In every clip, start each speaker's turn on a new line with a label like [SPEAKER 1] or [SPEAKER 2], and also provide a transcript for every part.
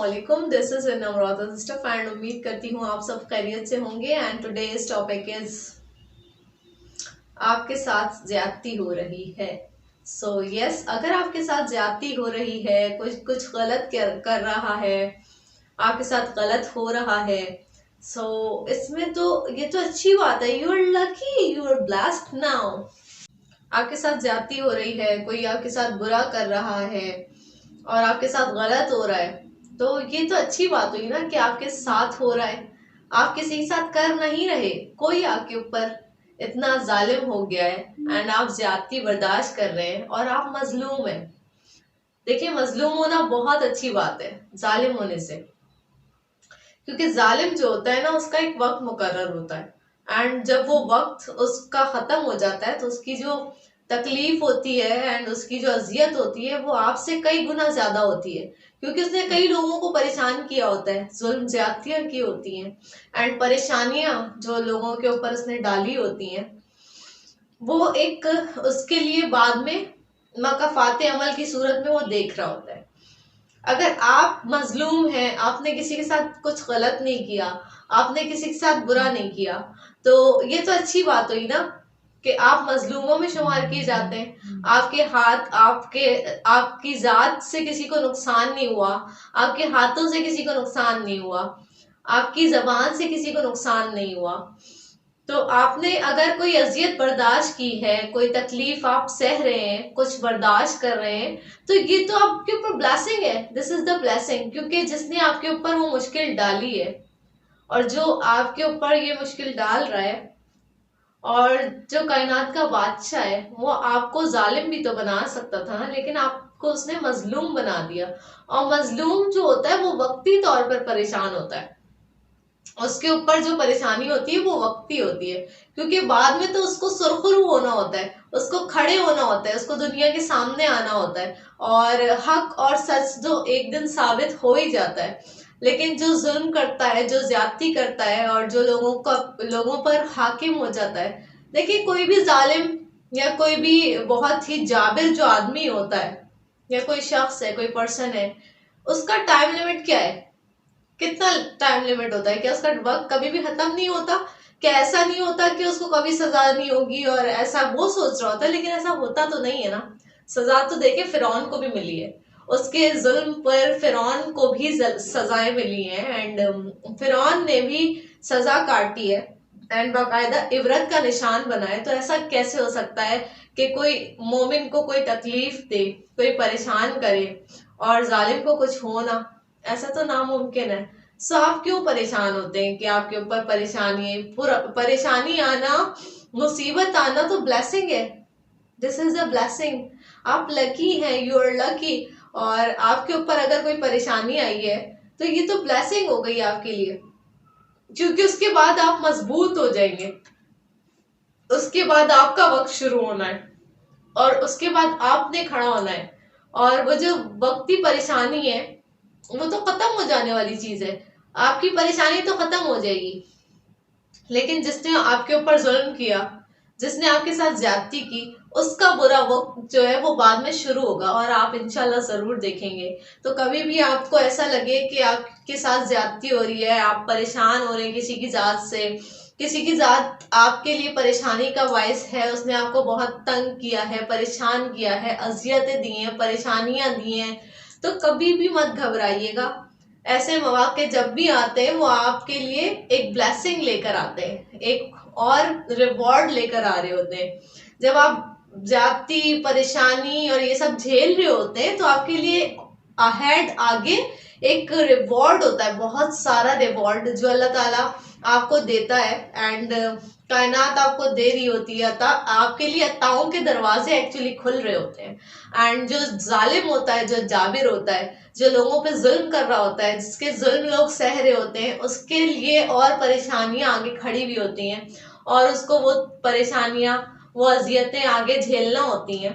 [SPEAKER 1] अस्सलामुअलैकुम, this is नमराता sister and उम्मीद करती हूँ आप सब खैरियत से होंगे। एंड टुडेज टॉपिक इज आपके साथ ज्यादती हो रही है। सो यस, अगर आपके साथ ज्यादती हो रही है, कुछ गलत कर रहा है, आपके साथ गलत हो रहा है, सो इसमें तो ये तो अच्छी बात है। You are lucky, you are blessed now. आपके साथ ज्यादती हो रही है, कोई आपके साथ बुरा कर रहा है और आपके साथ गलत हो रहा है, तो ये तो अच्छी बात हुई ना कि आपके साथ हो रहा है। आप किसी के साथ कर नहीं रहे, कोई आपके ऊपर इतना जालिम हो गया है एंड आप ज्यादती बर्दाश्त कर रहे हैं और आप मजलूम हैं। देखिए, मजलूम होना बहुत अच्छी बात है जालिम होने से, क्योंकि जालिम जो होता है ना, उसका एक वक्त मुकर्रर होता है एंड जब वो वक्त उसका खत्म हो जाता है तो उसकी जो तकलीफ होती है एंड उसकी जो अजियत होती है वो आपसे कई गुना ज्यादा होती है, क्योंकि उसने कई लोगों को परेशान किया होता है, जुल्म ज्यादतियां की होती हैं एंड परेशानियां जो लोगों के ऊपर उसने डाली होती हैं, वो एक उसके लिए बाद में मकाफाते अमल की सूरत में वो देख रहा होता है। अगर आप मजलूम हैं, आपने किसी के साथ कुछ गलत नहीं किया, आपने किसी के साथ बुरा नहीं किया, तो ये तो अच्छी बात हुई ना कि आप मजलूमों में शुमार किए जाते हैं। आपके हाथ, आपकी जात से किसी को नुकसान नहीं हुआ, आपके हाथों से किसी को नुकसान नहीं हुआ, आपकी जबान से किसी को नुकसान नहीं हुआ। तो आपने अगर कोई अजियत बर्दाश्त की है, कोई तकलीफ आप सह रहे हैं, कुछ बर्दाश्त कर रहे हैं, तो ये तो आपके ऊपर ब्लेसिंग है। दिस इज द ब्लेसिंग, क्योंकि जिसने आपके ऊपर वो मुश्किल डाली है और जो आपके ऊपर ये मुश्किल डाल रहा है और जो कायनात का बादशाह है, वो आपको जालिम भी तो बना सकता था ना, लेकिन आपको उसने मजलूम बना दिया। और मजलूम जो होता है वो वक्ती तौर पर परेशान होता है, उसके ऊपर जो परेशानी होती है वो वक्ती होती है, क्योंकि बाद में तो उसको सुरखरू होना होता है, उसको खड़े होना होता है, उसको दुनिया के सामने आना होता है और हक और सच जो एक दिन साबित हो ही जाता है। लेकिन जो जुल्म करता है, जो ज्यादती करता है और जो लोगों पर हाकिम हो जाता है, देखिए कोई भी जालिम या कोई भी बहुत ही जाबिर जो आदमी होता है या कोई शख्स है, कोई पर्सन है, उसका टाइम लिमिट क्या है? कितना टाइम लिमिट होता है? क्या उसका वक्त कभी भी खत्म नहीं होता? क्या ऐसा नहीं होता कि उसको कभी सजा नहीं होगी और ऐसा वो सोच रहा होता है, लेकिन ऐसा होता तो नहीं है ना। सजा तो देखे फिरौन को भी मिली है, उसके जुल्म पर फिरौन को भी सजाएं मिली हैं एंड फिरौन ने भी सजा काटी है एंड बाकायदा इबरत का निशान बना है। तो ऐसा कैसे हो सकता है कि कोई मोमिन को कोई तकलीफ दे, कोई परेशान करे और जालिम को कुछ हो ना? ऐसा तो नामुमकिन है। सो आप क्यों परेशान होते हैं कि आपके ऊपर परेशानी आना, मुसीबत आना तो ब्लेसिंग है। This is a blessing. आप लकी हैं, यू आर लकी। और आपके ऊपर अगर कोई परेशानी आई है तो ये तो ब्लेसिंग हो गई आपके लिए, क्योंकि उसके बाद आप मजबूत हो जाएंगे, उसके बाद आपका वक्त शुरू होना है और उसके बाद आपने खड़ा होना है। और वो जो वक्ती परेशानी है वो तो खत्म हो जाने वाली चीज है, आपकी परेशानी तो खत्म हो जाएगी, लेकिन जिसने आपके ऊपर जुल्म किया, जिसने आपके साथ ज्यादती की, उसका बुरा वक्त जो है वो बाद में शुरू होगा और आप इंशाल्लाह जरूर देखेंगे। तो कभी भी आपको ऐसा लगे कि आपके साथ ज्यादती हो रही है, आप परेशान हो रहे हैं किसी की जात से, किसी की जात आपके लिए परेशानी का बायस है, उसने आपको बहुत तंग किया है, परेशान किया है, अजियतें दी हैं, परेशानियां दी हैं, तो कभी भी मत घबराइएगा। ऐसे मौके जब भी आते हैं वो आपके लिए एक ब्लेसिंग लेकर आते हैं, एक और रिवॉर्ड लेकर आ रहे होते हैं। जब आप जाती परेशानी और ये सब झेल रहे होते हैं तो आपके लिए अहेड आगे एक रिवॉर्ड होता है, बहुत सारा रिवॉर्ड जो अल्लाह ताला आपको देता है एंड कायनात आपको दे रही होती है। आपके लिए अताओं के दरवाजे एक्चुअली खुल रहे होते हैं एंड जो जालिम होता है, जो जाबिर होता है, जो लोगों पे जुल्म कर रहा होता है, जिसके जुल्म लोग सह रहे होते हैं, उसके लिए और परेशानियां आगे खड़ी हुई होती हैं और उसको वो परेशानियां, वो अजियतें आगे झेलना होती हैं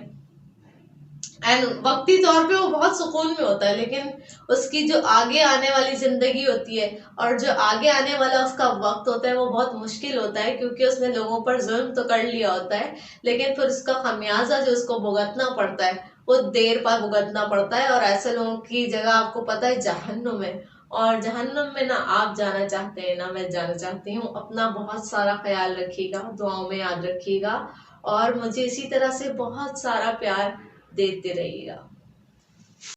[SPEAKER 1] एंड वक्ती तौर पे वो बहुत सुकून में होता है, लेकिन उसकी जो आगे आने वाली जिंदगी होती है और जो आगे आने वाला उसका वक्त होता है वो बहुत मुश्किल होता है, क्योंकि उसने लोगों पर जुल्म तो कर लिया होता है, लेकिन फिर उसका खमियाजा जो उसको भुगतना पड़ता है وہ دیر پر भुगतना पड़ता है। और ऐसे लोगों की जगह आपको पता है जहन्नुम है, और जहन्नुम में ना आप जाना चाहते हैं ना मैं जाना चाहती हूँ। अपना बहुत सारा ख्याल रखिएगा, दुआओं में याद रखिएगा, और मुझे इसी तरह से बहुत सारा प्यार देते रहिएगा।